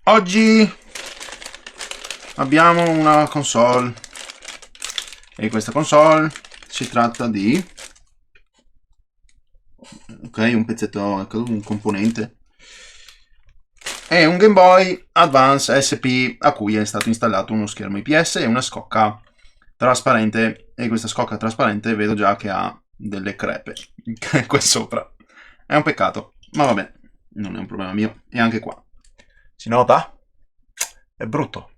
Oggi abbiamo una console e questa console si tratta di un pezzetto, un componente, è un Game Boy Advance SP a cui è stato installato uno schermo IPS e una scocca trasparente, e questa scocca trasparente vedo già che ha delle crepe qua sopra. È un peccato, ma vabbè, non è un problema mio. E anche qua si nota? È brutto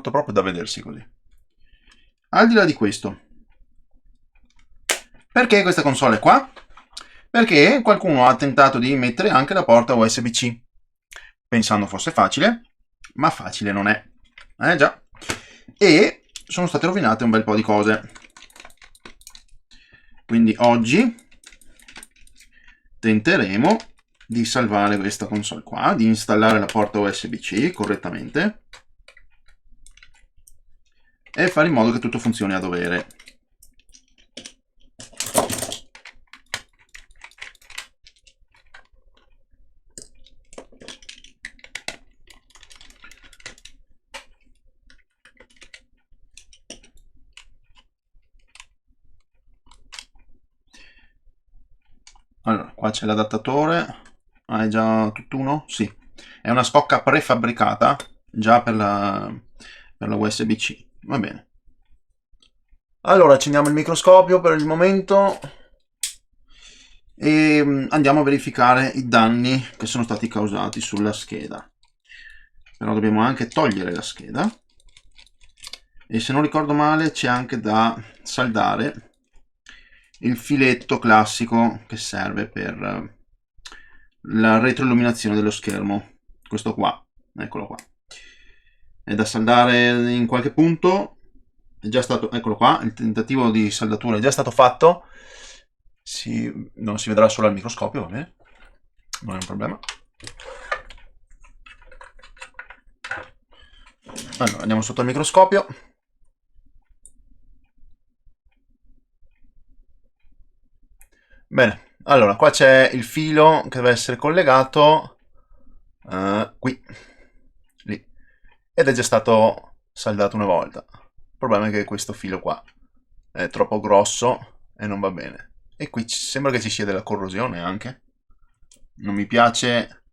proprio da vedersi così. Al di là di questo, perché questa console è qua? Perché qualcuno ha tentato di mettere anche la porta USB-C, pensando fosse facile, ma facile non è. Già. E sono state rovinate un bel po' di cose. Quindi oggi tenteremo di salvare questa console qua, di installare la porta USB-C correttamente e fare in modo che tutto funzioni a dovere. Allora, qua c'è l'adattatore. Ah, è già tutt'uno? Sì. È una scocca prefabbricata già per la USB-C. Va bene. Allora, accendiamo il microscopio per il momento e andiamo a verificare i danni che sono stati causati sulla scheda. Però dobbiamo anche togliere la scheda. E se non ricordo male c'è anche da saldare il filetto classico che serve per la retroilluminazione dello schermo. Questo qua, eccolo qua. È da saldare in qualche punto. È già stato, eccolo qua, il tentativo di saldatura è già stato fatto. Non si vedrà solo al microscopio, va bene? Non è un problema. Allora, andiamo sotto il microscopio. Bene, allora qua c'è il filo che deve essere collegato qui, lì, ed è già stato saldato una volta. Il problema è che questo filo qua è troppo grosso e non va bene. E qui sembra che ci sia della corrosione anche. Non mi piace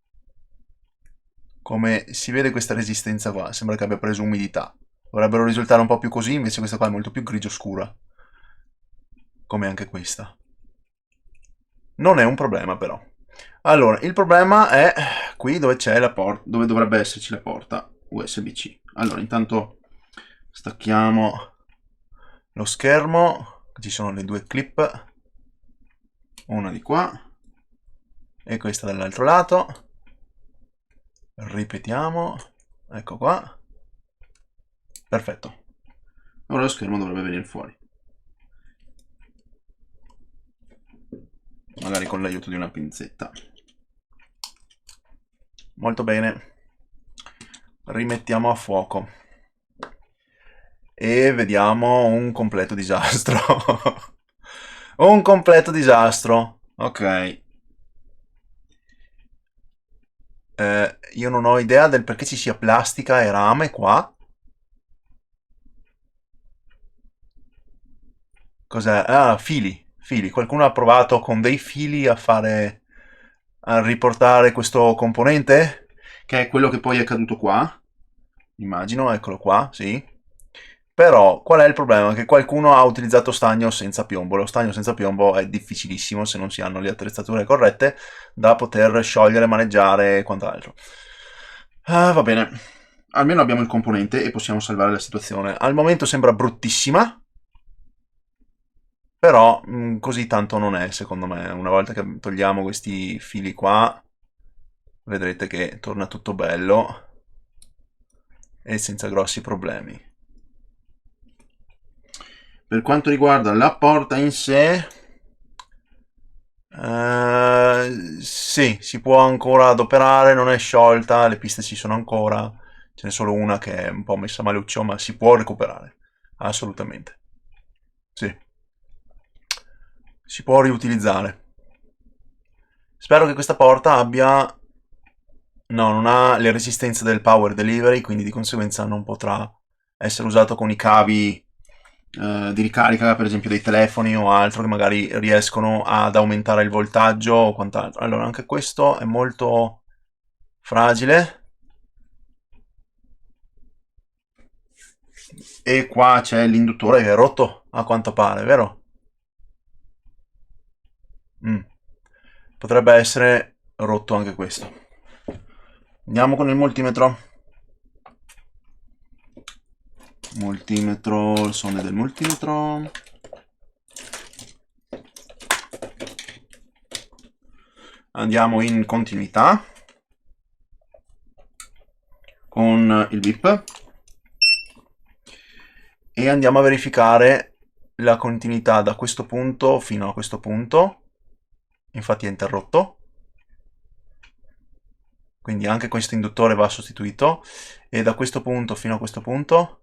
come si vede questa resistenza qua, sembra che abbia preso umidità. Dovrebbero risultare un po' più così, invece questa qua è molto più grigio scura, come anche questa. Non è un problema però. Allora, il problema è qui dove c'è la porta, dove dovrebbe esserci la porta USB-C. Allora, intanto stacchiamo lo schermo, ci sono le due clip, una di qua e questa dall'altro lato. Ripetiamo, ecco qua. Perfetto. Ora lo schermo dovrebbe venire fuori. Magari con l'aiuto di una pinzetta. Molto bene. Rimettiamo a fuoco. E vediamo un completo disastro. Un completo disastro. Ok. Io non ho idea del perché ci sia plastica e rame qua. Cos'è? Ah, fili. Fili. Qualcuno ha provato con dei fili a riportare questo componente? Che è quello che poi è caduto qua. Immagino, eccolo qua, sì. Però qual è il problema? Che qualcuno ha utilizzato stagno senza piombo. Lo stagno senza piombo è difficilissimo se non si hanno le attrezzature corrette da poter sciogliere, maneggiare e quant'altro. Va bene, almeno abbiamo il componente e possiamo salvare la situazione. Al momento sembra bruttissima, però così tanto non è, secondo me. Una volta che togliamo questi fili qua, vedrete che torna tutto bello e senza grossi problemi. Per quanto riguarda la porta in sé, sì, si può ancora adoperare, non è sciolta, le piste ci sono ancora, ce n'è solo una che è un po' messa maluccio, ma si può recuperare, assolutamente. Sì, si può riutilizzare. Spero che questa porta abbia No, non ha le resistenze del power delivery, quindi di conseguenza non potrà essere usato con i cavi di ricarica, per esempio dei telefoni o altro, che magari riescono ad aumentare il voltaggio o quant'altro. Allora, anche questo è molto fragile. E qua c'è l'induttore che è rotto, a quanto pare, vero? Mm. Potrebbe essere rotto anche questo. Andiamo con il multimetro. Multimetro, il suono del multimetro. Andiamo in continuità con il bip e andiamo a verificare la continuità da questo punto fino a questo punto. Infatti è interrotto, quindi anche questo induttore va sostituito, e da questo punto fino a questo punto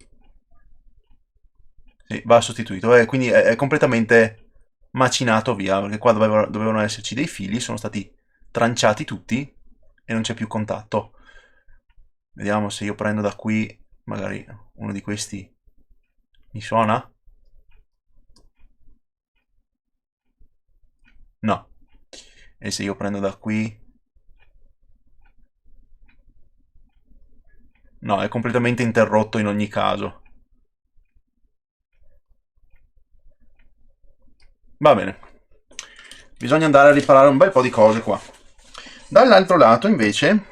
sì, va sostituito, e quindi è completamente macinato via, perché qua dovevano esserci dei fili, sono stati tranciati tutti e non c'è più contatto. Vediamo se io prendo da qui, magari uno di questi mi suona? No. E se io prendo da qui? No, è completamente interrotto in ogni caso. Va bene. Bisogna andare a riparare un bel po' di cose qua. Dall'altro lato, invece,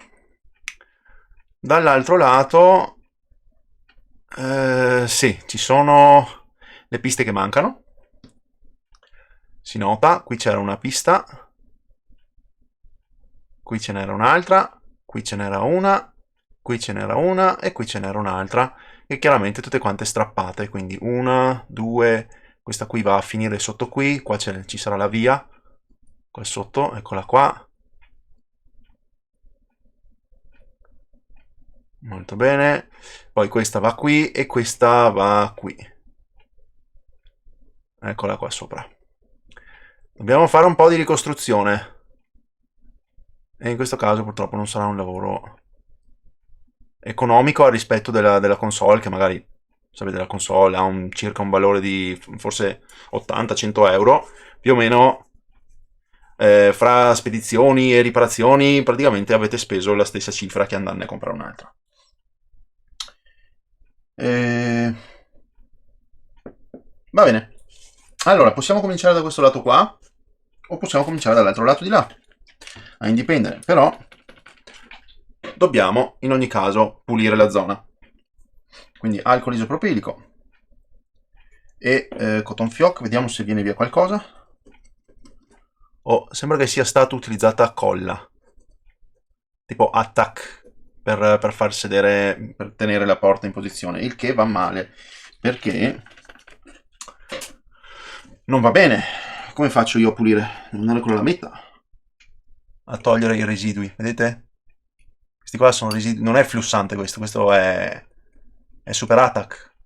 sì, ci sono le piste che mancano. Si nota, qui c'era una pista, qui ce n'era un'altra, qui ce n'era una, qui ce n'era una e qui ce n'era un'altra, e chiaramente tutte quante strappate, quindi una, due, questa qui va a finire sotto qui, qua ci sarà la via, qua sotto, eccola qua. Molto bene, poi questa va qui e questa va qui. Eccola qua sopra. Dobbiamo fare un po' di ricostruzione. E in questo caso purtroppo non sarà un lavoro economico a rispetto della console, che magari, sapete, la console ha circa un valore di forse 80-100 euro, più o meno. Fra spedizioni e riparazioni praticamente avete speso la stessa cifra che andarne a comprare un'altra. Va bene, allora possiamo cominciare da questo lato qua o possiamo cominciare dall'altro lato di là, a indipendere, però dobbiamo in ogni caso pulire la zona, quindi alcol isopropilico e cotton fioc. Vediamo se viene via qualcosa. Sembra che sia stata utilizzata colla tipo attack per far sedere, per tenere la porta in posizione, il che va male perché non va bene. Come faccio io a pulire? Devo andare con la lametta a togliere i residui, vedete? Questi qua sono residui, non è flussante questo è super attack.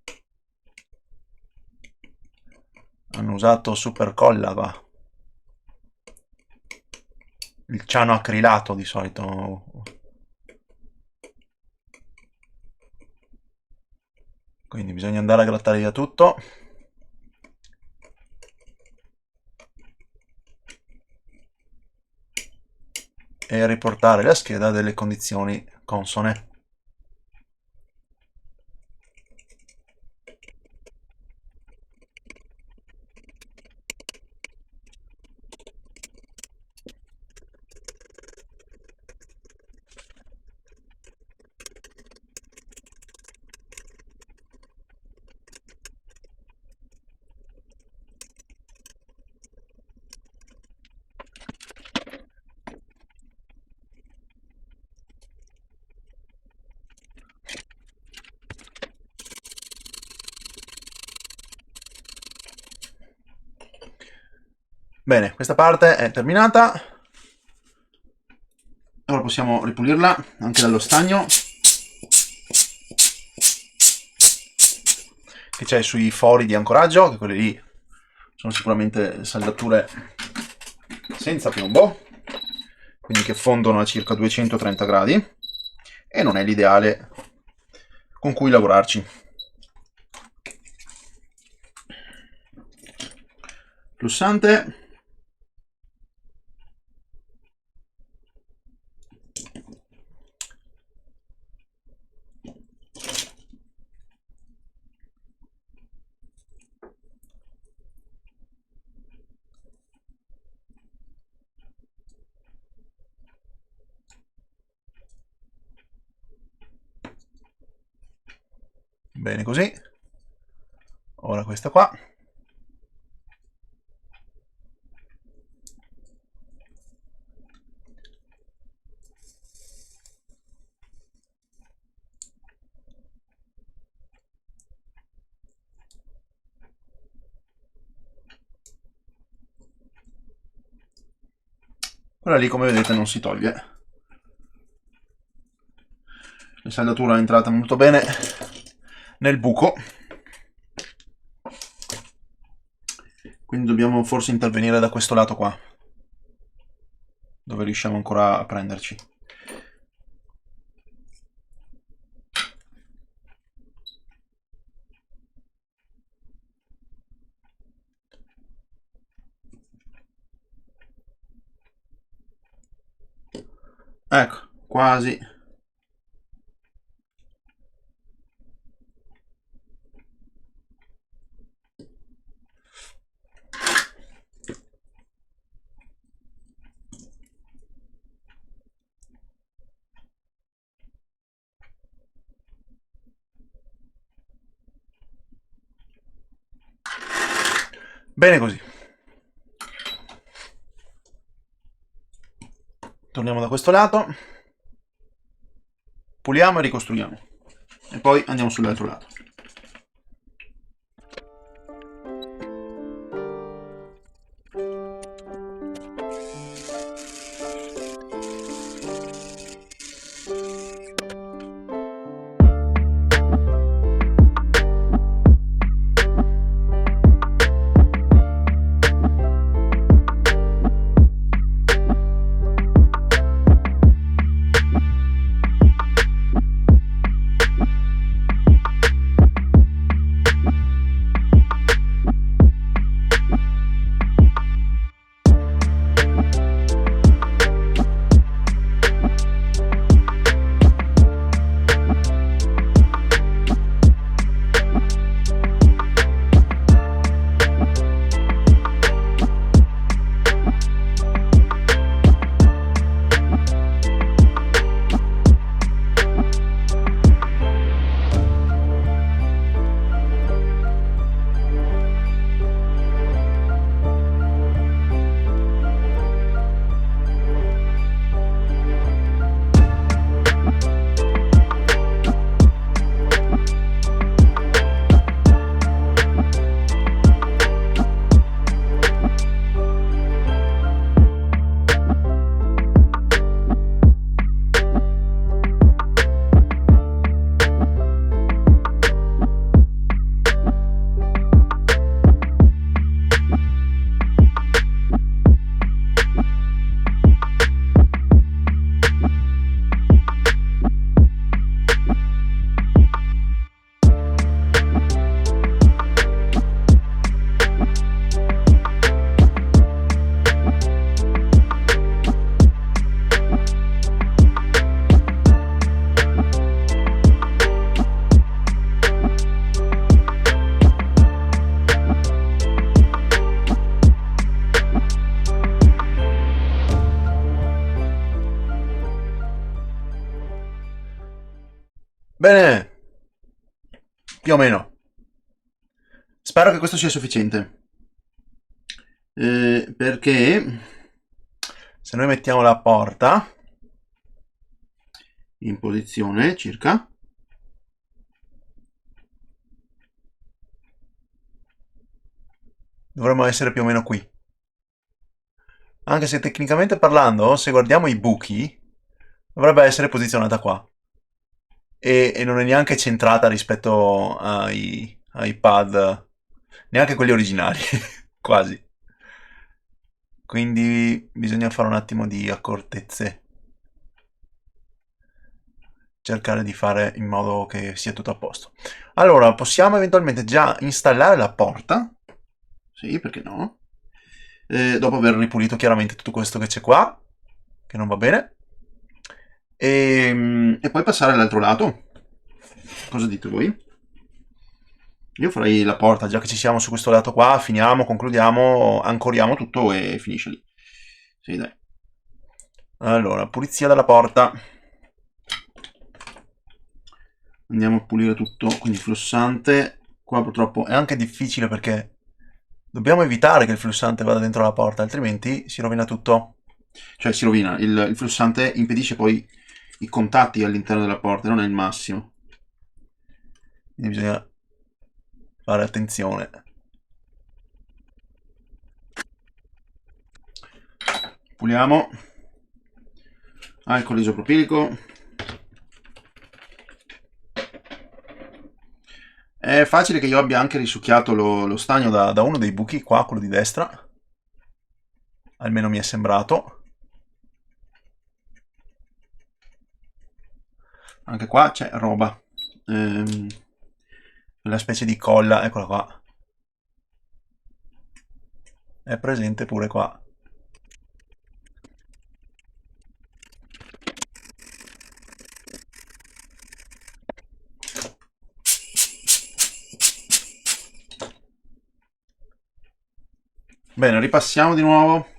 Hanno usato super colla qua. Il ciano acrilato di solito. Quindi bisogna andare a grattare via tutto. E riportare la scheda delle condizioni consone. Bene, questa parte è terminata. Ora possiamo ripulirla anche dallo stagno che c'è sui fori di ancoraggio, che quelli lì sono sicuramente saldature senza piombo, quindi che fondono a circa 230 gradi. e non è l'ideale con cui lavorarci. Flussante. Bene così. Ora questa qua. Quella lì, come vedete, non si toglie. La saldatura è entrata molto bene nel buco, quindi dobbiamo forse intervenire da questo lato qua, dove riusciamo ancora a prenderci. Ecco, quasi. Bene così. Torniamo da questo lato, puliamo e ricostruiamo, e poi andiamo sull'altro lato. Bene, più o meno. Spero che questo sia sufficiente. Perché se noi mettiamo la porta in posizione circa, dovremmo essere più o meno qui. Anche se tecnicamente parlando, se guardiamo i buchi, dovrebbe essere posizionata qua. E non è neanche centrata rispetto ai pad, neanche quelli originali, quasi. Quindi bisogna fare un attimo di accortezze. cercare di fare in modo che sia tutto a posto. Allora, possiamo eventualmente già installare la porta. Sì, perché no? Dopo aver ripulito chiaramente tutto questo che c'è qua, che non va bene. E poi passare all'altro lato. Cosa dite voi? Io farei la porta, già che ci siamo su questo lato qua, finiamo, concludiamo, Ancoriamo tutto e finisce lì. Sì, dai. allora, pulizia della porta. Andiamo a pulire tutto, quindi flussante. Qua purtroppo È anche difficile perché dobbiamo evitare che il flussante vada dentro la porta, altrimenti si rovina tutto. cioè si rovina. Il flussante impedisce poi i contatti all'interno della porta, non è il massimo. Quindi bisogna fare attenzione. Puliamo. Alcol isopropilico. È facile che io abbia anche risucchiato lo stagno Da uno dei buchi qua, quello di destra. Almeno mi è sembrato. Anche qua c'è roba. Quella specie di colla, eccola qua. È presente pure qua. Bene, ripassiamo di nuovo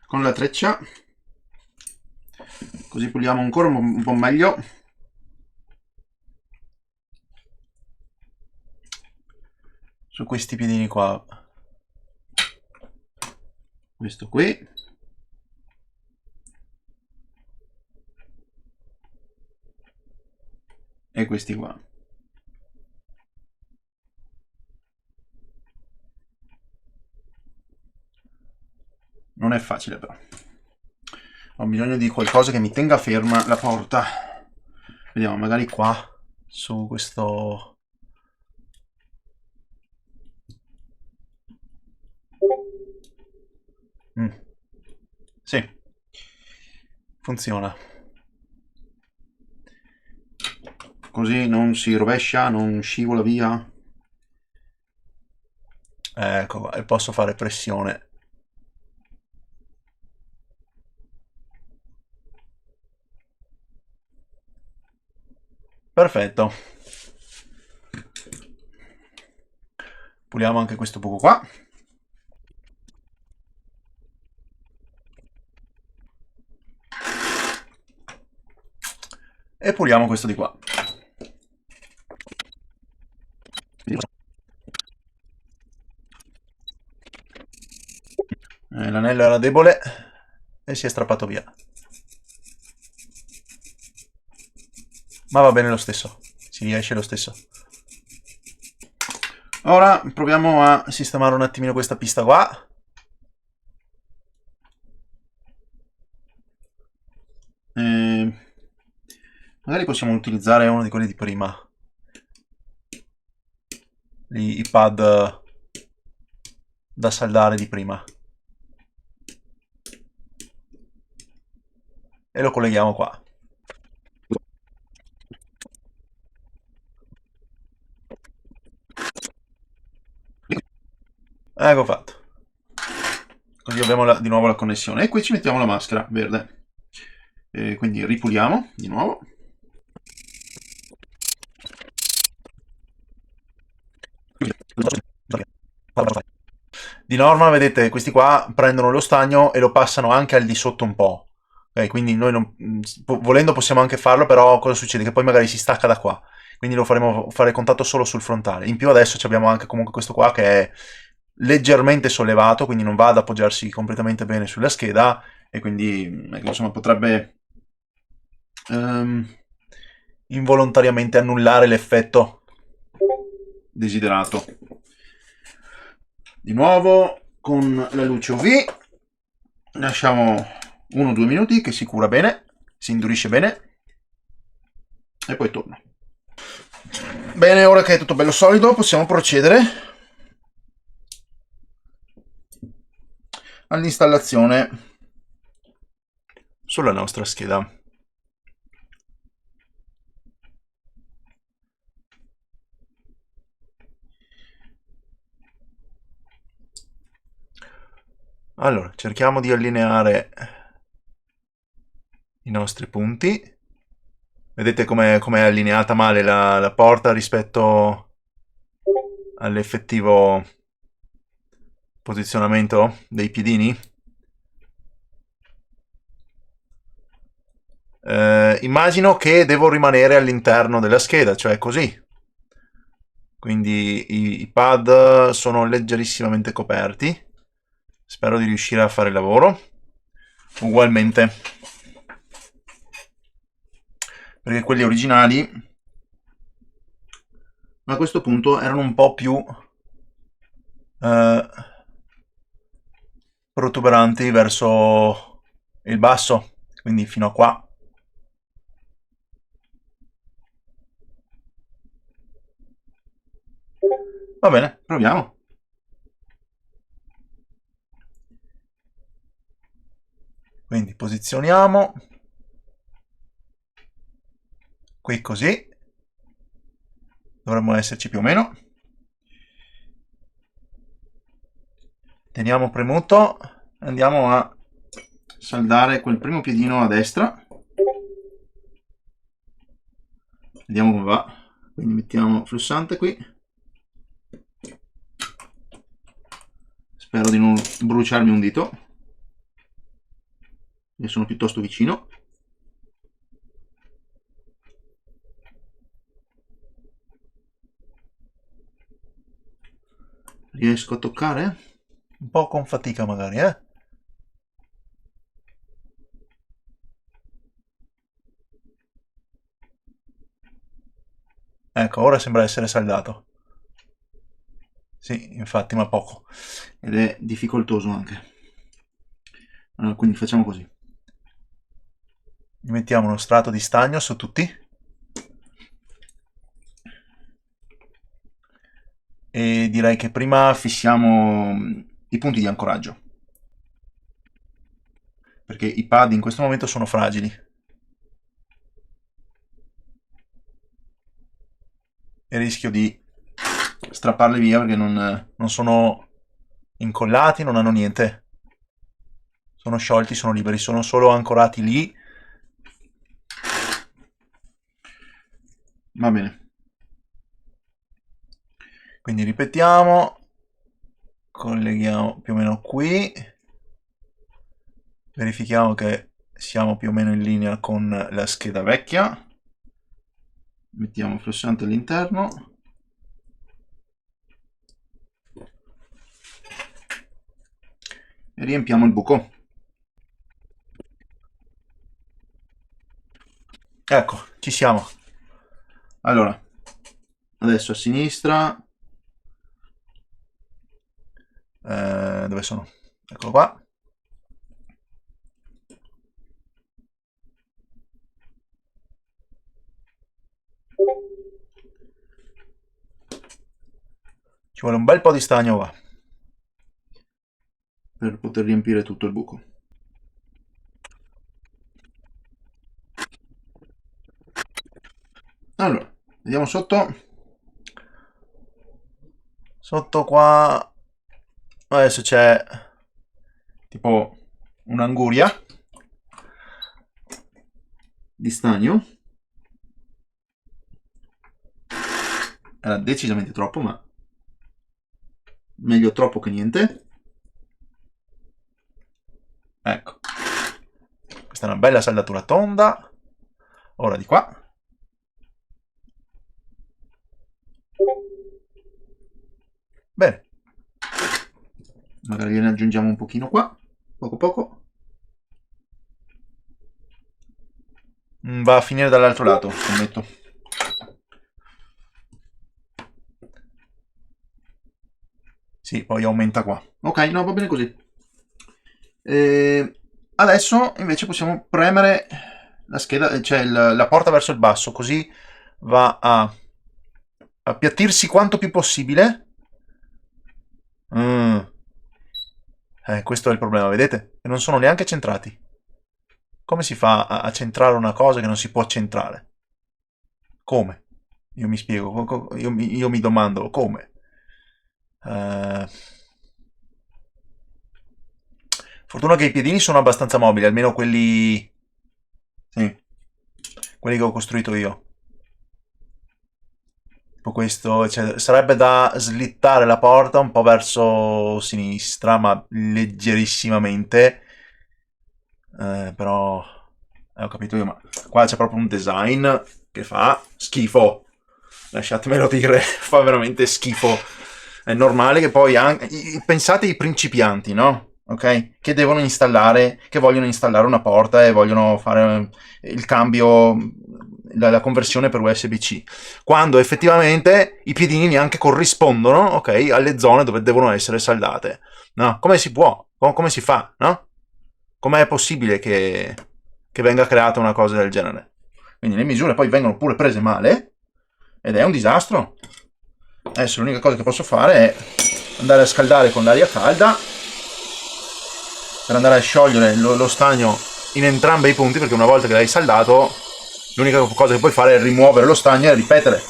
con la treccia. Così puliamo ancora un po' meglio. Su questi piedini qua. Questo qui. E questi qua. Non è facile però. Ho bisogno di qualcosa che mi tenga ferma la porta. Vediamo, magari qua. Su questo... Sì, funziona. Così non si rovescia, non scivola via. Ecco qua, e posso fare pressione. Perfetto. Puliamo anche questo buco qua. E puliamo questo di qua. L'anello era debole e si è strappato via. Ma va bene lo stesso. Si riesce lo stesso. Ora proviamo a Sistemare un attimino questa pista qua. magari possiamo utilizzare Uno di quelli di prima. I pad da saldare di prima. E lo colleghiamo qua. Ecco fatto. così abbiamo di nuovo la connessione. E qui ci mettiamo la maschera verde. Quindi ripuliamo di nuovo. Di norma, vedete, questi qua prendono lo stagno e lo passano anche al di sotto un po'. Ok, quindi noi non, volendo possiamo anche farlo, però cosa succede? Che poi magari si stacca da qua. Quindi lo faremo fare contatto solo sul frontale. In più adesso abbiamo anche comunque questo qua che è leggermente sollevato, quindi non va ad appoggiarsi completamente bene sulla scheda e quindi insomma potrebbe involontariamente annullare l'effetto desiderato. Di nuovo con la luce UV lasciamo 1-2 minuti che si cura bene, si indurisce bene e poi torno. Bene, ora che è tutto bello solido possiamo procedere all'installazione sulla nostra scheda. Allora, cerchiamo di allineare i nostri punti. Vedete com'è allineata male la porta rispetto all'effettivo posizionamento dei piedini? Immagino che devo rimanere all'interno della scheda, cioè così. Quindi i pad sono leggerissimamente coperti. Spero di riuscire a fare il lavoro. Ugualmente. Perché quelli originali a questo punto erano un po' più protuberanti verso il basso, quindi fino a qua. Va bene, proviamo. Quindi posizioniamo qui così. Dovremmo esserci più o meno. Teniamo premuto, andiamo a saldare quel primo piedino a destra. Vediamo come va. Quindi mettiamo flussante qui. Spero di non bruciarmi un dito. Ne sono piuttosto vicino. Riesco a toccare? Un po' con fatica magari, Ecco, ora sembra essere saldato. Sì, infatti, ma poco. Ed è difficoltoso anche. Allora, quindi facciamo così. Mettiamo uno strato di stagno su tutti. E direi che prima fissiamo i punti di ancoraggio. Perché i pad in questo momento sono fragili. E rischio di strapparli via perché non sono incollati, non hanno niente. Sono sciolti, sono liberi, sono solo ancorati lì. Va bene. Quindi ripetiamo, colleghiamo più o meno qui, verifichiamo che siamo più o meno in linea con la scheda vecchia, mettiamo il flussante all'interno, e riempiamo il buco. Ecco, ci siamo. Allora, adesso a sinistra, dove sono? Eccolo qua. Ci vuole un bel po' di stagno qua per poter riempire tutto il buco. Allora, vediamo sotto. Sotto qua adesso c'è tipo un'anguria di stagno. Era decisamente troppo, ma meglio troppo che niente. Ecco, questa è una bella saldatura tonda. Ora di qua. Bene, magari gliene aggiungiamo un pochino qua, poco poco. Va a finire dall'altro lato, scommetto. Sì, poi aumenta qua. Ok, no, va bene così. Adesso invece possiamo premere la scheda, cioè la porta verso il basso, così va a appiattirsi quanto più possibile. Questo è il problema, vedete? E non sono neanche centrati. Come si fa a centrare una cosa che non si può centrare? Come? Io mi spiego, io mi domando come. Fortuna che i piedini sono abbastanza mobili, almeno quelli... Sì, quelli che ho costruito io. Tipo questo, cioè, sarebbe da slittare la porta un po' verso sinistra, ma leggerissimamente. Però... ho capito io, ma qua c'è proprio un design che fa schifo. Lasciatemelo dire, fa veramente schifo. È normale che poi anche... Pensate ai principianti, no? Ok? Che devono installare, che vogliono installare una porta e vogliono fare il cambio, la conversione per USB-C. Quando effettivamente i piedini neanche corrispondono, ok, alle zone dove devono essere saldate. No? Come si può? Come si fa? No? Com'è possibile che venga creata una cosa del genere? Quindi le misure poi vengono pure prese male ed è un disastro. Adesso l'unica cosa che posso fare è andare a scaldare con l'aria calda per andare a sciogliere lo stagno in entrambi i punti, perché una volta che l'hai saldato l'unica cosa che puoi fare è rimuovere lo stagno e ripetere.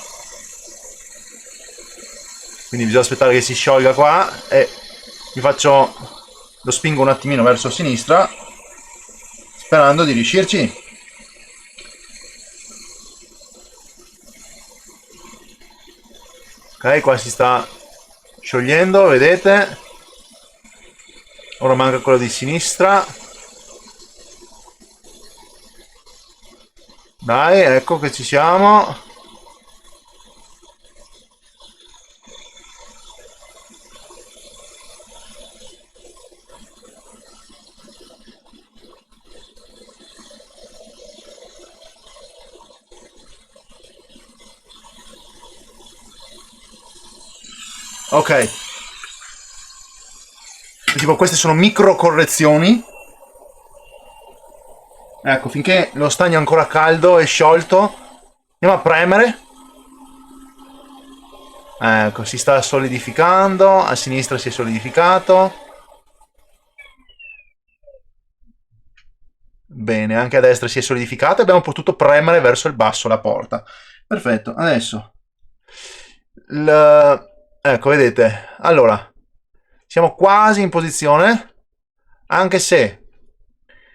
Quindi bisogna aspettare che si sciolga qua e lo spingo un attimino verso sinistra sperando di riuscirci. Ok, qua si sta sciogliendo, vedete? Ora manca quello di sinistra. Dai, ecco che ci siamo. Ok. Tipo, queste sono micro correzioni. Ecco, finché lo stagno è ancora caldo e sciolto, andiamo a premere. Ecco, si sta solidificando, a sinistra si è solidificato. Bene, anche a destra si è solidificato e abbiamo potuto premere verso il basso la porta. Perfetto, adesso... Ecco, vedete? Allora, siamo quasi in posizione, anche se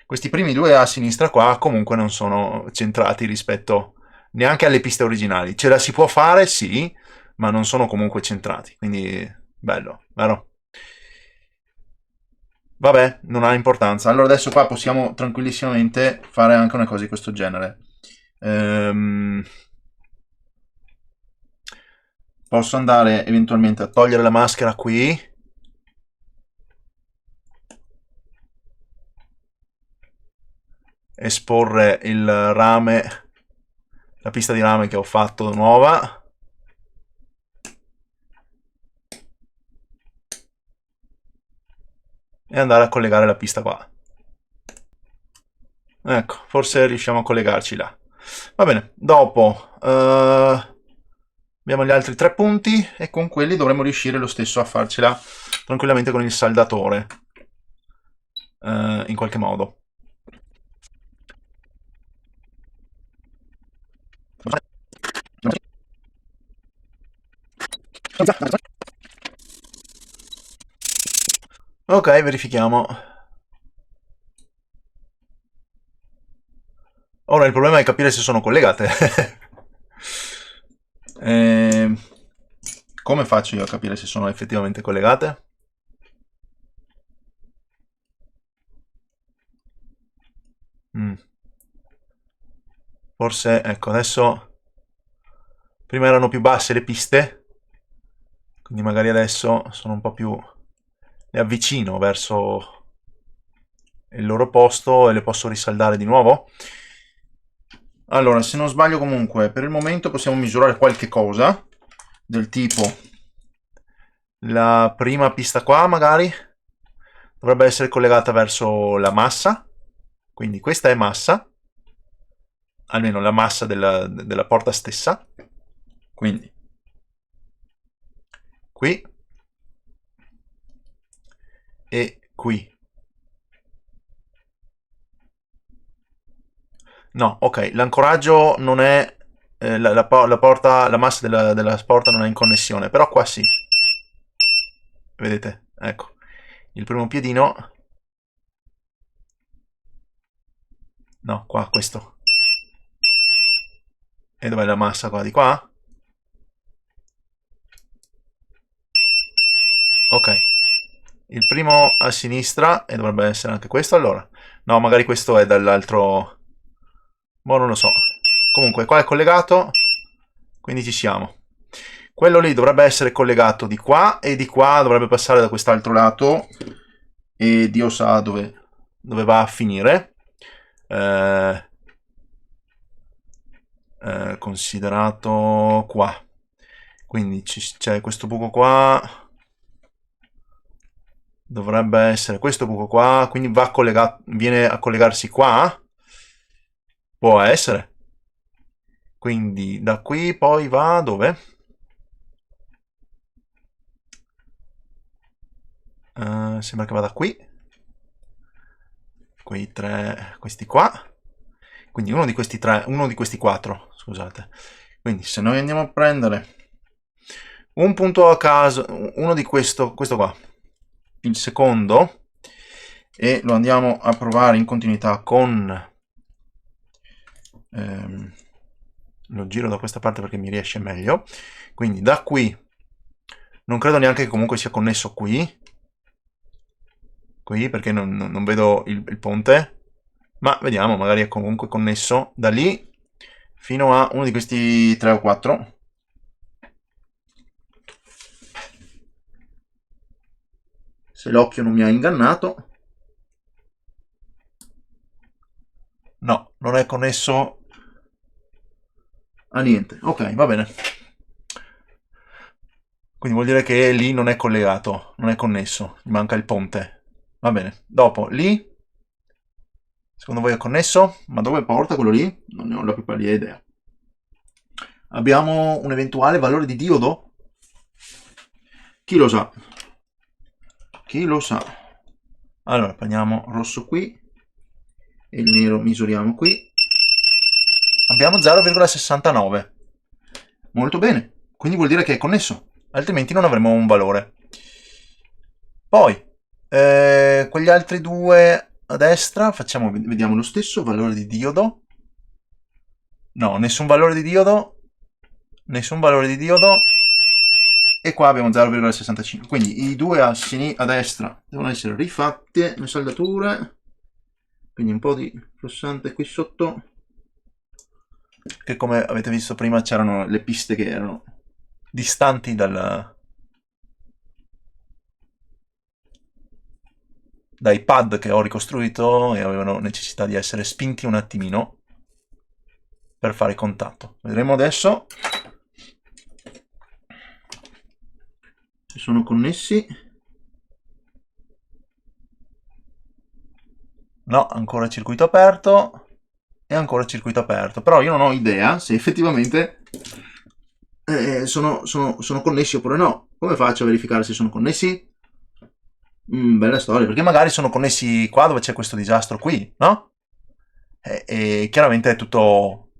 questi primi due a sinistra qua comunque non sono centrati rispetto neanche alle piste originali. Ce la si può fare, sì, ma non sono comunque centrati, quindi bello, vero? Vabbè, non ha importanza. Allora adesso qua possiamo tranquillissimamente fare anche una cosa di questo genere. Ehm, Posso andare eventualmente a togliere la maschera qui. Esporre il rame, la pista di rame che ho fatto nuova. E andare a collegare la pista qua. Ecco, forse riusciamo a collegarci là. Va bene, dopo abbiamo gli altri tre punti e con quelli dovremo riuscire lo stesso a farcela tranquillamente con il saldatore, in qualche modo. Ok, verifichiamo. Ora il problema è capire se sono collegate. Ehm, Come faccio io a capire se sono effettivamente collegate? Forse, ecco, adesso prima erano più basse le piste, quindi magari adesso sono un po' più... le avvicino verso il loro posto e le posso risaldare di nuovo. Allora, se non sbaglio comunque, per il momento possiamo misurare qualche cosa, del tipo la prima pista qua magari dovrebbe essere collegata verso la massa, quindi questa è massa, almeno la massa della porta stessa, quindi qui e qui. No, ok, l'ancoraggio non è... la massa della porta non è in connessione, però qua sì. Vedete? Ecco. Il primo piedino No, qua, questo. E dov'è la massa qua? Di qua? Ok. Il primo a sinistra, e dovrebbe essere anche questo, allora. No, magari questo è dall'altro... Boh, non lo so. Comunque, qua è collegato, quindi ci siamo. Quello lì dovrebbe essere collegato di qua, e di qua dovrebbe passare da quest'altro lato, e Dio sa dove va a finire. Considerato qua. Quindi c'è questo buco qua. Dovrebbe essere questo buco qua, quindi va collegato, viene a collegarsi qua. Può essere. Quindi da qui poi va dove? Sembra che vada qui. Quei tre, questi qua. Quindi uno di questi tre, uno di questi quattro, scusate. Quindi se noi andiamo a prendere un punto a caso, uno di questo qua, il secondo, e lo andiamo a provare in continuità con... lo giro da questa parte perché mi riesce meglio. Quindi da qui, non credo neanche che comunque sia connesso qui, perché non vedo il ponte, ma vediamo, magari è comunque connesso da lì fino a uno di questi 3 o 4. Se l'occhio non mi ha ingannato. No, non è connesso a niente. Ok, va bene. Quindi vuol dire che lì non è collegato, non è connesso, mi manca il ponte. Va bene. Dopo, lì, secondo voi è connesso? Ma dove porta quello lì? Non ne ho la più pallida idea. Abbiamo un eventuale valore di diodo? Chi lo sa? Chi lo sa? Allora, prendiamo rosso qui e il nero misuriamo qui. Abbiamo 0,69. Molto bene. Quindi vuol dire che è connesso, altrimenti non avremo un valore. Poi, quegli altri due a destra, vediamo lo stesso valore di diodo. No, nessun valore di diodo. Nessun valore di diodo. E qua abbiamo 0,65. Quindi i due a destra devono essere rifatte le saldature. Quindi un po' di flussante qui sotto. Che come avete visto prima c'erano le piste che erano distanti dai pad che ho ricostruito e avevano necessità di essere spinti un attimino per fare contatto. Vedremo adesso se sono connessi. No, ancora circuito aperto e ancora circuito aperto, però io non ho idea se effettivamente sono connessi oppure no. Come faccio a verificare se sono connessi? Bella storia, perché magari sono connessi qua dove c'è questo disastro qui, no? E chiaramente è tutto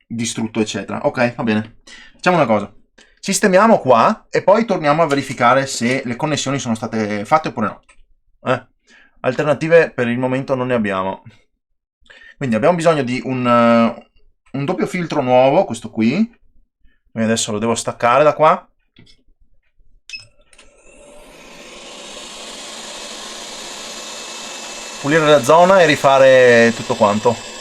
distrutto, eccetera. Ok, va bene. Facciamo una cosa. Sistemiamo qua e poi torniamo a verificare se le connessioni sono state fatte oppure no. Alternative per il momento non ne abbiamo. Quindi abbiamo bisogno di un doppio filtro nuovo, questo qui. Quindi adesso lo devo staccare da qua. Pulire la zona e rifare tutto quanto.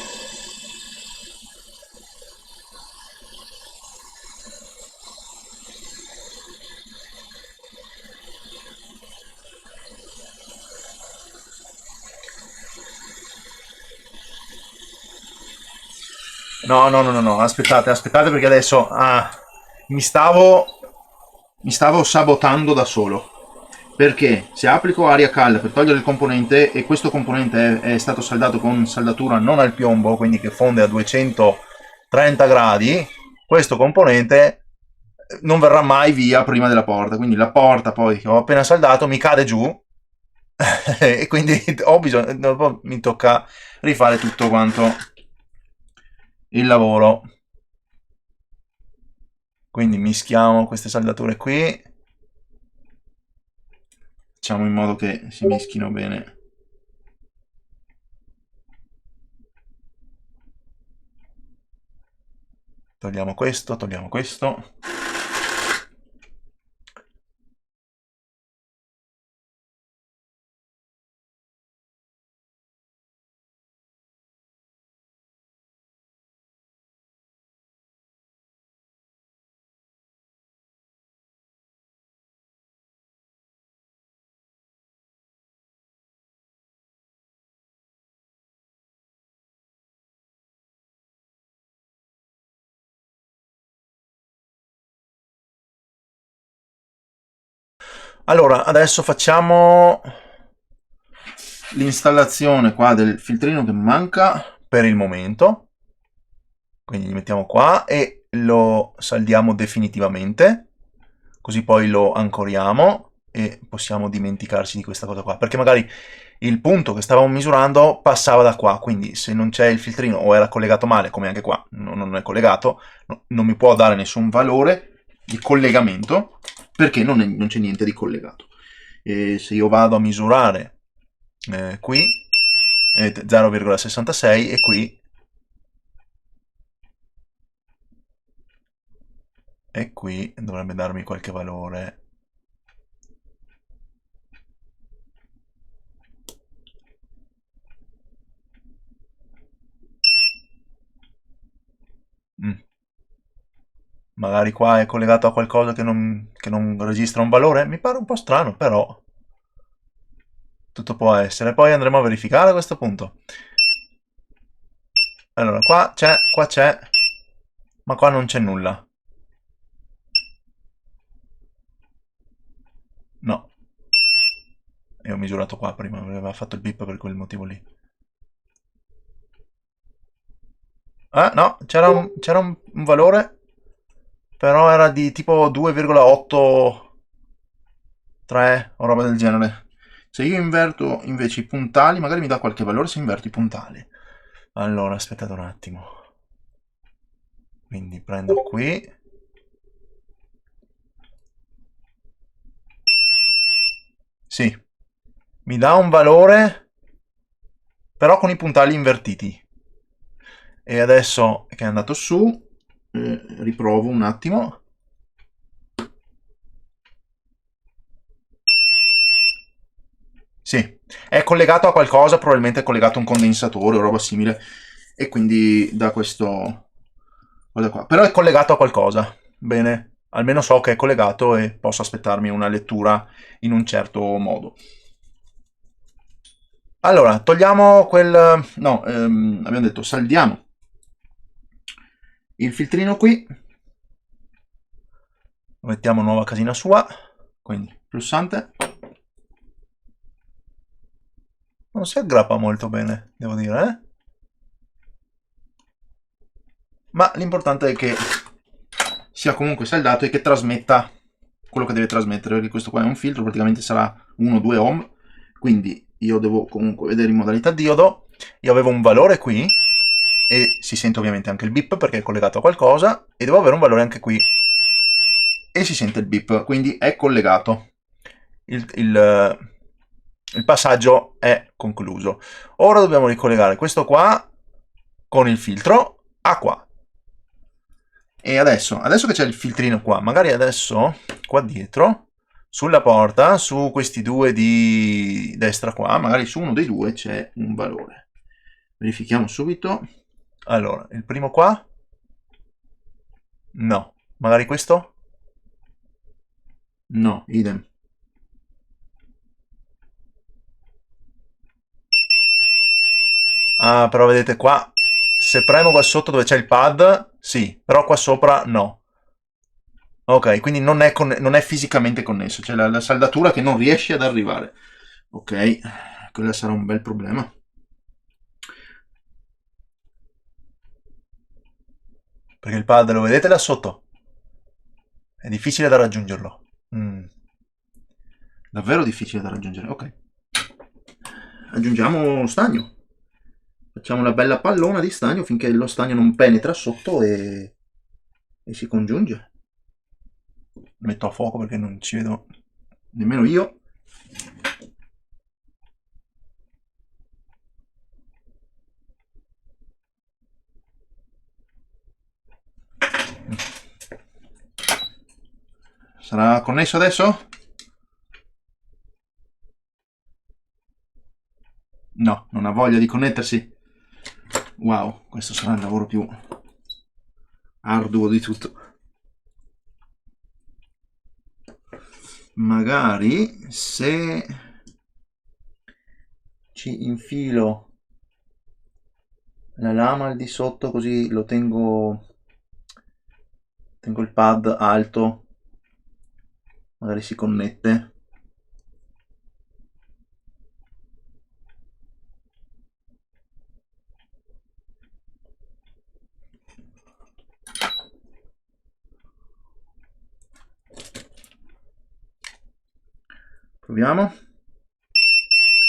No, aspettate perché adesso mi stavo sabotando da solo. Perché se applico aria calda per togliere il componente e questo componente è stato saldato con saldatura non al piombo, quindi che fonde a 230 gradi, questo componente non verrà mai via prima della porta, quindi la porta poi che ho appena saldato mi cade giù e quindi ho bisogno, dopo mi tocca rifare tutto quanto il lavoro. Quindi mischiamo queste saldature qui, facciamo in modo che si mischino bene Togliamo questo, togliamo questo. Allora, adesso facciamo l'installazione qua del filtrino che manca per il momento. Quindi gli mettiamo qua e lo saldiamo definitivamente, così poi lo ancoriamo e possiamo dimenticarci di questa cosa qua, perché magari il punto che stavamo misurando passava da qua, quindi se non c'è il filtrino o era collegato male, come anche qua non è collegato, non mi può dare nessun valore di collegamento, perché non c'è niente di collegato. E se io vado a misurare qui, 0,66 e qui, e qui dovrebbe darmi qualche valore. Magari qua è collegato a qualcosa che non registra un valore. Mi pare un po' strano, però tutto può essere. Poi andremo a verificare a questo punto. Allora, qua c'è, ma qua non c'è nulla. No. E ho misurato qua prima, aveva fatto il bip per quel motivo lì. Ah, no, c'era un valore, però era di tipo 2,83 o roba del genere. Se io inverto invece i puntali, magari mi dà qualche valore se inverto i puntali. Allora, aspettate un attimo. Quindi prendo qui. Sì, mi dà un valore, però con i puntali invertiti. E adesso che è andato su, riprovo un attimo. Sì, è collegato a qualcosa, probabilmente è collegato a un condensatore o roba simile, e quindi da questo cosa qua. Però è collegato a qualcosa. Bene, almeno so che è collegato e posso aspettarmi una lettura in un certo modo. Allora, togliamo quel... no, abbiamo detto saldiamo il filtrino qui, mettiamo nuova casina sua, quindi pulsante. Non si aggrappa molto bene, devo dire, eh? Ma l'importante è che sia comunque saldato e che trasmetta quello che deve trasmettere, perché questo qua è un filtro, praticamente sarà 1-2 ohm, quindi io devo comunque vedere in modalità diodo. Io avevo un valore qui e si sente ovviamente anche il bip perché è collegato a qualcosa, e devo avere un valore anche qui e si sente il bip, quindi è collegato. Il passaggio è concluso. Ora dobbiamo ricollegare questo qua con il filtro a qua. E adesso che c'è il filtrino qua, magari adesso qua dietro, sulla porta, su questi due di destra qua, magari su uno dei due c'è un valore. Verifichiamo subito. Allora, il primo qua? No. Magari questo? No, idem. Ah, però vedete qua, se premo qua sotto dove c'è il pad, sì, però qua sopra no. Ok, quindi non è fisicamente connesso, c'è la saldatura che non riesce ad arrivare. Ok, quello sarà un bel problema. Perché il pad lo vedete là sotto? È difficile da raggiungerlo. Davvero difficile da raggiungere. Ok. Aggiungiamo stagno. Facciamo una bella pallona di stagno finché lo stagno non penetra sotto e si congiunge. Metto a fuoco perché non ci vedo nemmeno io. Sarà connesso adesso? No, non ha voglia di connettersi. Wow, questo sarà il lavoro più arduo di tutto. Magari se ci infilo la lama al di sotto, così lo tengo il pad alto, magari si connette. Proviamo.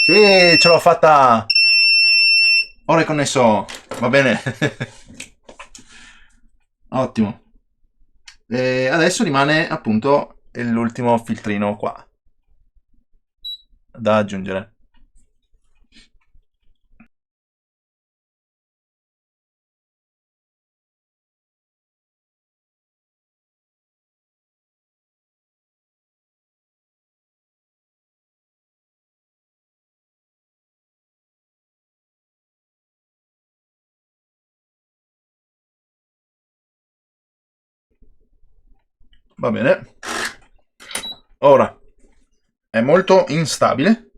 Sì, ce l'ho fatta! Ora è connesso, va bene. Ottimo. E adesso rimane appunto l'ultimo filtrino qua da aggiungere. Va bene. Ora è molto instabile,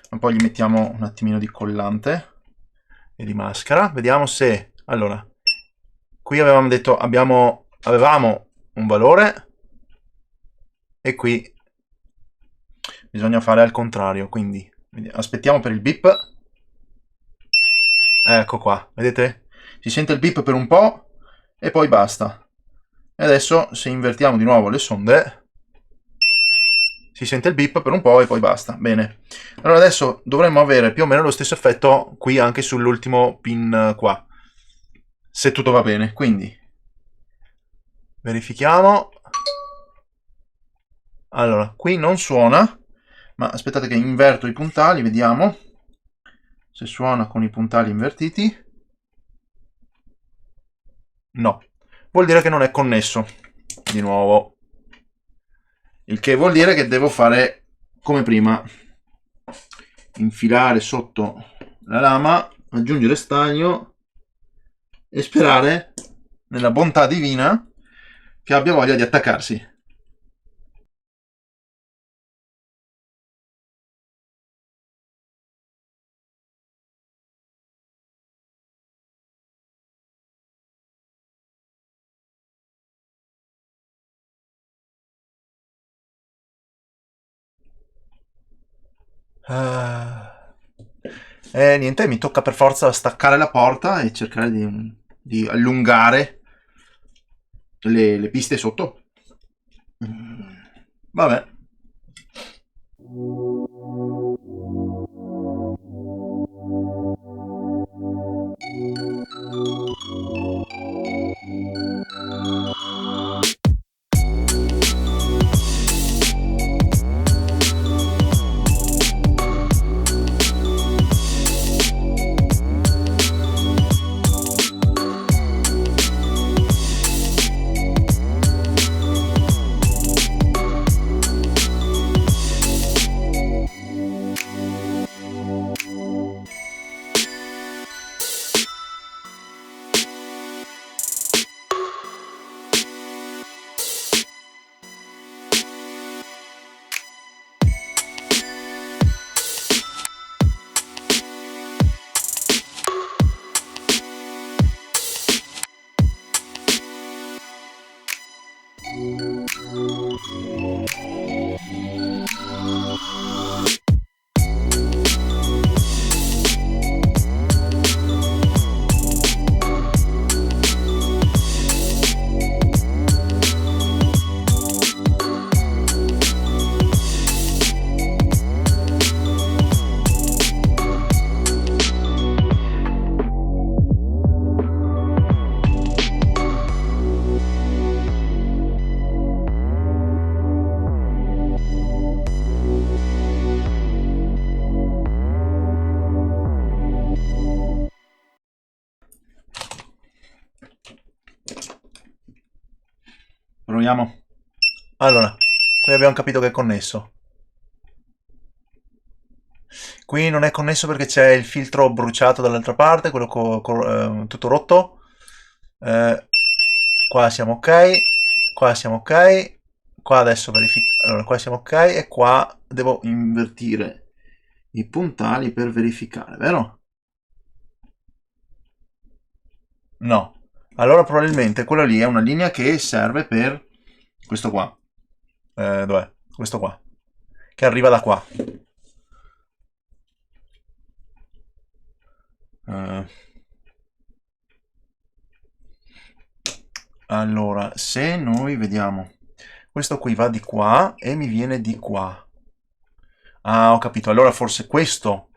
ma poi gli mettiamo un attimino di collante e di maschera. Vediamo se... Allora, qui avevamo detto avevamo un valore e qui bisogna fare al contrario, quindi aspettiamo per il beep. Ecco qua, vedete? Si sente il beep per un po' e poi basta. E adesso se invertiamo di nuovo le sonde si sente il beep per un po' e poi basta. Bene, allora adesso dovremmo avere più o meno lo stesso effetto qui anche sull'ultimo pin qua, se tutto va bene. Quindi verifichiamo. Allora, qui non suona, ma aspettate che inverto i puntali, vediamo se suona con i puntali invertiti. No, vuol dire che non è connesso di nuovo, il che vuol dire che devo fare come prima: infilare sotto la lama, aggiungere stagno e sperare nella bontà divina che abbia voglia di attaccarsi. E niente, mi tocca per forza staccare la porta e cercare di allungare le piste sotto. Vabbè. Controlliamo. Allora, qui abbiamo capito che è connesso. Qui non è connesso perché c'è il filtro bruciato dall'altra parte, quello tutto rotto. Qua siamo ok, qua siamo ok, qua adesso verifico. Allora, qua siamo ok e qua devo invertire i puntali per verificare, vero? No. Allora probabilmente quella lì è una linea che serve per questo qua. Dov'è? Questo qua. Che arriva da qua. Allora, se noi vediamo, questo qui va di qua e mi viene di qua. Ah, ho capito. Allora forse questo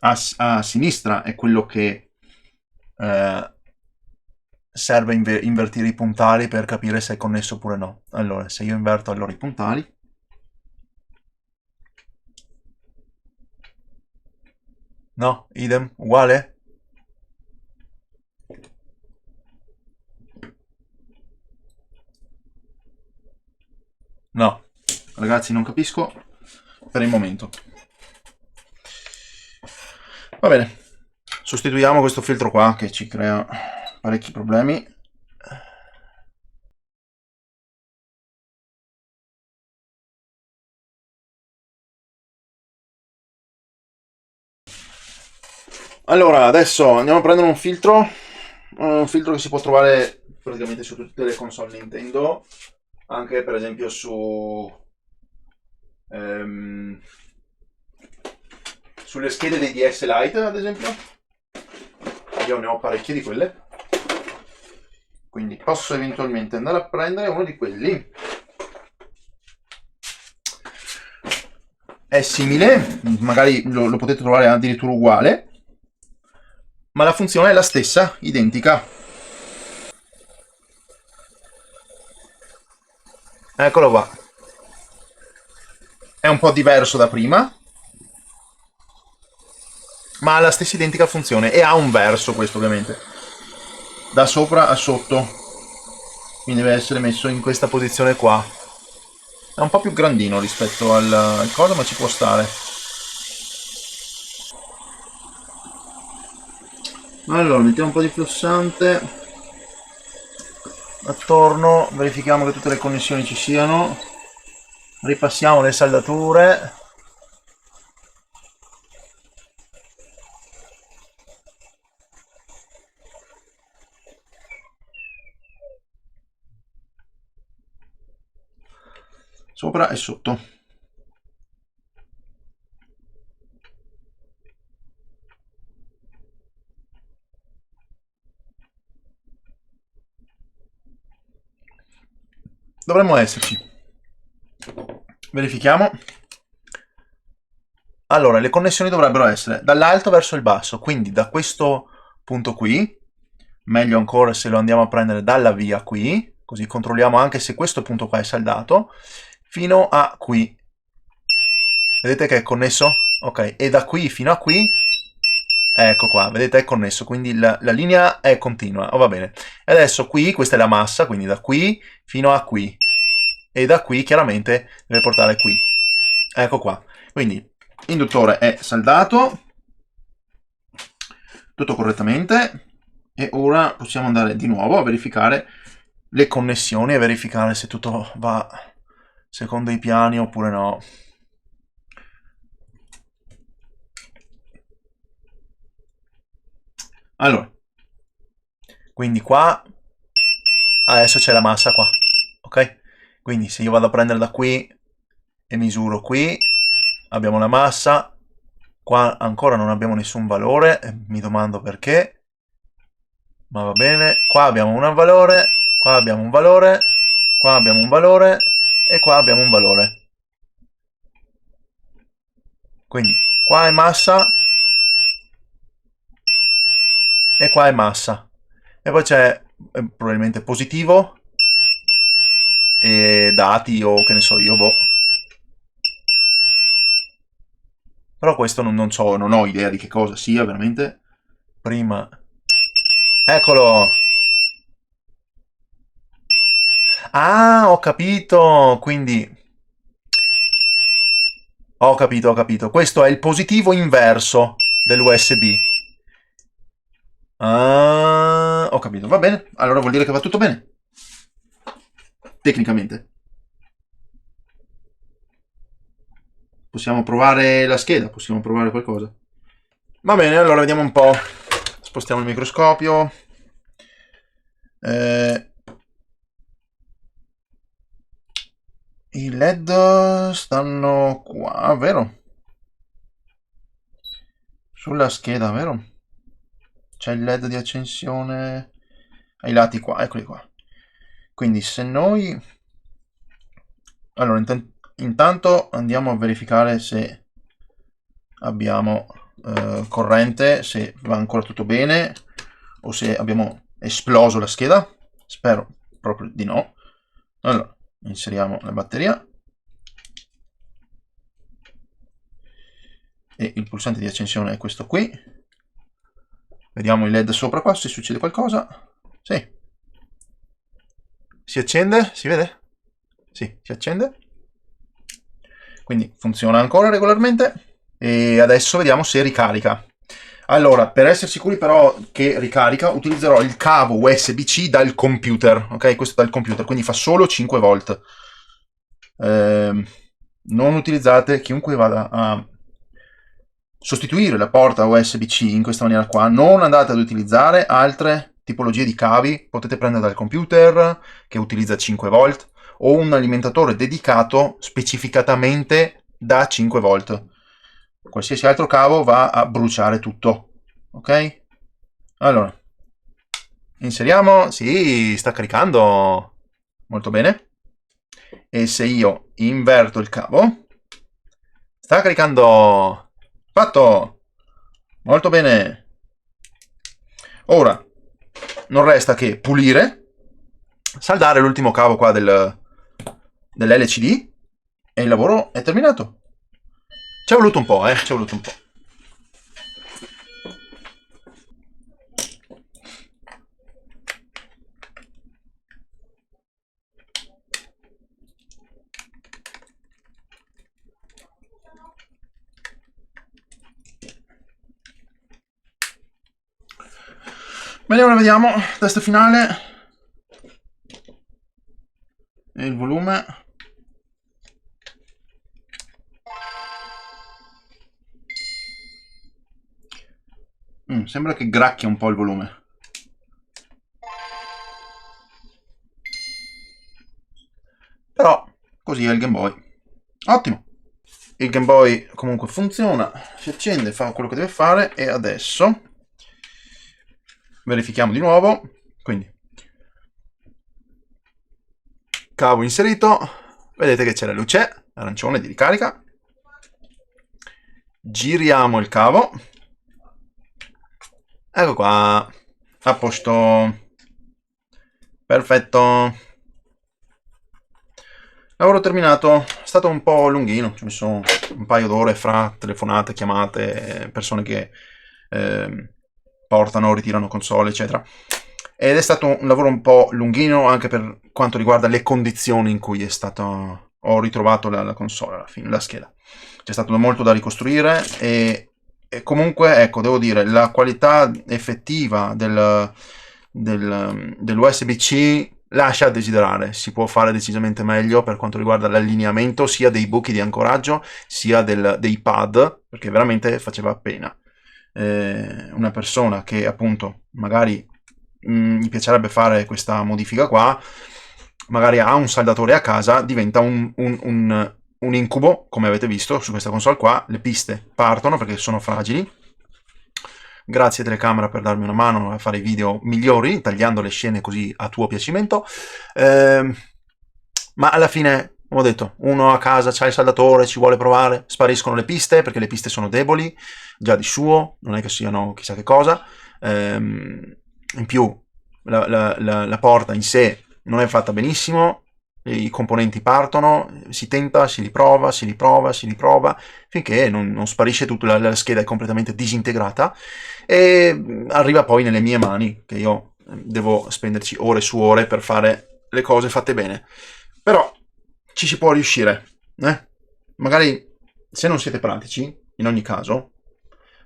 a sinistra è quello che serve invertire i puntali per capire se è connesso oppure no. Allora, se io inverto allora i puntali. No, idem, uguale? No, ragazzi, non capisco per il momento. Va bene, sostituiamo questo filtro qua che ci crea parecchi problemi. Allora, adesso andiamo a prendere un filtro che si può trovare praticamente su tutte le console Nintendo, anche per esempio sulle schede dei DS Lite, ad esempio. Io ne ho parecchie di quelle, quindi posso eventualmente andare a prendere uno di quelli. È simile, magari lo potete trovare addirittura uguale, ma la funzione è la stessa, identica. Eccolo qua. È un po' diverso da prima, ma ha la stessa identica funzione e ha un verso questo ovviamente. Da sopra a sotto. Quindi deve essere messo in questa posizione qua. È un po' più grandino rispetto al coso, ma ci può stare. Allora, mettiamo un po' di flussante attorno, verifichiamo che tutte le connessioni ci siano, ripassiamo le saldature. Sopra e sotto. Dovremmo esserci. Verifichiamo. Allora, le connessioni dovrebbero essere dall'alto verso il basso, quindi da questo punto qui, meglio ancora se lo andiamo a prendere dalla via qui, così controlliamo anche se questo punto qua è saldato, fino a qui. Vedete che è connesso? Ok, e da qui fino a qui, ecco qua, vedete è connesso, quindi la linea è continua, va bene. E adesso qui, questa è la massa, quindi da qui fino a qui, e da qui chiaramente deve portare qui. Ecco qua, quindi l'induttore è saldato, tutto correttamente, e ora possiamo andare di nuovo a verificare le connessioni e verificare se tutto va secondo i piani oppure no. Allora, quindi qua adesso c'è la massa qua, ok? Quindi se io vado a prendere da qui e misuro qui, abbiamo la massa, qua ancora non abbiamo nessun valore, mi domando perché, ma va bene. Qua abbiamo un valore, qua abbiamo un valore, qua abbiamo un valore e qua abbiamo un valore. Quindi qua è massa e qua è massa. E poi c'è probabilmente positivo e dati o che ne so io, boh. Però questo non so, non ho idea di che cosa sia veramente. Prima. Eccolo! Ah, ho capito, quindi... Ho capito, ho capito. Questo è il positivo inverso dell'USB. Ah, ho capito, va bene. Allora vuol dire che va tutto bene. Tecnicamente. Possiamo provare la scheda, possiamo provare qualcosa. Va bene, allora vediamo un po'. Spostiamo il microscopio. I LED stanno qua, vero? Sulla scheda, vero? C'è il LED di accensione ai lati qua, eccoli qua. Quindi se noi... Allora, intanto andiamo a verificare se abbiamo corrente, se va ancora tutto bene o se abbiamo esploso la scheda. Spero proprio di no. Allora, inseriamo la batteria e il pulsante di accensione è questo qui. Vediamo il LED sopra qua se succede qualcosa. Sì. Si accende? Si vede? Sì, si accende. Quindi funziona ancora regolarmente. E adesso vediamo se ricarica. Allora, per essere sicuri però che ricarica, utilizzerò il cavo USB-C dal computer, ok? Questo dal computer, quindi fa solo 5 volt. Non utilizzate, chiunque vada a sostituire la porta USB-C in questa maniera qua, non andate ad utilizzare altre tipologie di cavi, potete prendere dal computer che utilizza 5 volt o un alimentatore dedicato specificatamente da 5 volt. Qualsiasi altro cavo va a bruciare tutto, ok? Allora, inseriamo, sì, sta caricando molto bene. E se io inverto il cavo, sta caricando. Fatto! Molto bene. Ora non resta che pulire, saldare l'ultimo cavo qua dell'LCD e il lavoro è terminato. Ci è voluto un po', ci è voluto un po'. Bene, ora vediamo test finale e il volume. Sembra che gracchia un po' il volume. Però così è il Game Boy. Ottimo. Il Game Boy comunque funziona, si accende, fa quello che deve fare e adesso verifichiamo di nuovo. Quindi cavo inserito, vedete che c'è la luce arancione di ricarica. Giriamo il cavo. Ecco qua, a posto. Perfetto. Lavoro terminato, è stato un po' lunghino, ci ho messo un paio d'ore fra telefonate, chiamate, persone che portano, ritirano console, eccetera. Ed è stato un lavoro un po' lunghino anche per quanto riguarda le condizioni in cui ho ritrovato la console alla fine, la scheda. C'è stato molto da ricostruire e comunque, ecco, devo dire, la qualità effettiva dell'USB-C lascia a desiderare. Si può fare decisamente meglio per quanto riguarda l'allineamento sia dei buchi di ancoraggio sia dei pad, perché veramente faceva pena. Una persona che appunto magari gli piacerebbe fare questa modifica qua, magari ha un saldatore a casa, diventa un incubo, come avete visto su questa console qua. Le piste partono perché sono fragili. Grazie telecamera per darmi una mano a fare i video migliori, tagliando le scene così a tuo piacimento. Ma alla fine, come ho detto, uno a casa c'ha il saldatore, ci vuole provare, spariscono le piste perché le piste sono deboli già di suo, non è che siano chissà che cosa. In più la porta in sé non è fatta benissimo, i componenti partono, si tenta, si riprova, finché non sparisce tutto, la scheda è completamente disintegrata e arriva poi nelle mie mani, che io devo spenderci ore su ore per fare le cose fatte bene. Però ci si può riuscire, eh? Magari se non siete pratici, in ogni caso,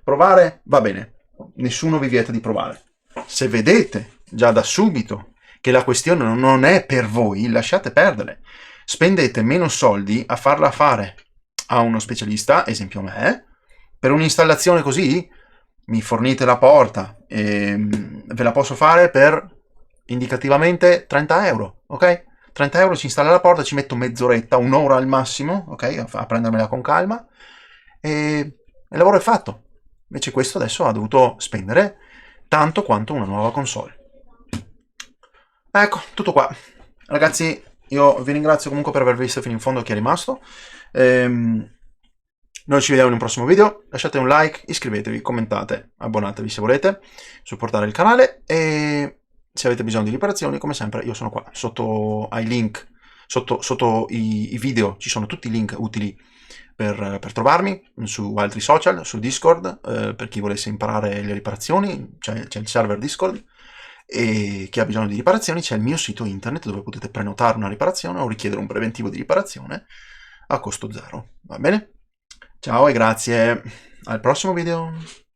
provare va bene, nessuno vi vieta di provare. Se vedete già da subito che la questione non è per voi, lasciate perdere. Spendete meno soldi a farla fare a uno specialista, esempio me, per un'installazione così mi fornite la porta e ve la posso fare per indicativamente 30 euro, ok? 30 euro ci installa la porta, ci metto mezz'oretta, un'ora al massimo, ok? A prendermela con calma e il lavoro è fatto. Invece questo adesso ha dovuto spendere tanto quanto una nuova console. Ecco, tutto qua. Ragazzi, io vi ringrazio comunque per aver visto fino in fondo chi è rimasto. Noi ci vediamo in un prossimo video. Lasciate un like, iscrivetevi, commentate, abbonatevi se volete, supportare il canale e se avete bisogno di riparazioni, come sempre, io sono qua. Sotto ai link, sotto i video ci sono tutti i link utili per trovarmi su altri social, su Discord, per chi volesse imparare le riparazioni, c'è il server Discord, e chi ha bisogno di riparazioni c'è il mio sito internet dove potete prenotare una riparazione o richiedere un preventivo di riparazione a costo zero. Va bene? Ciao e grazie, al prossimo video!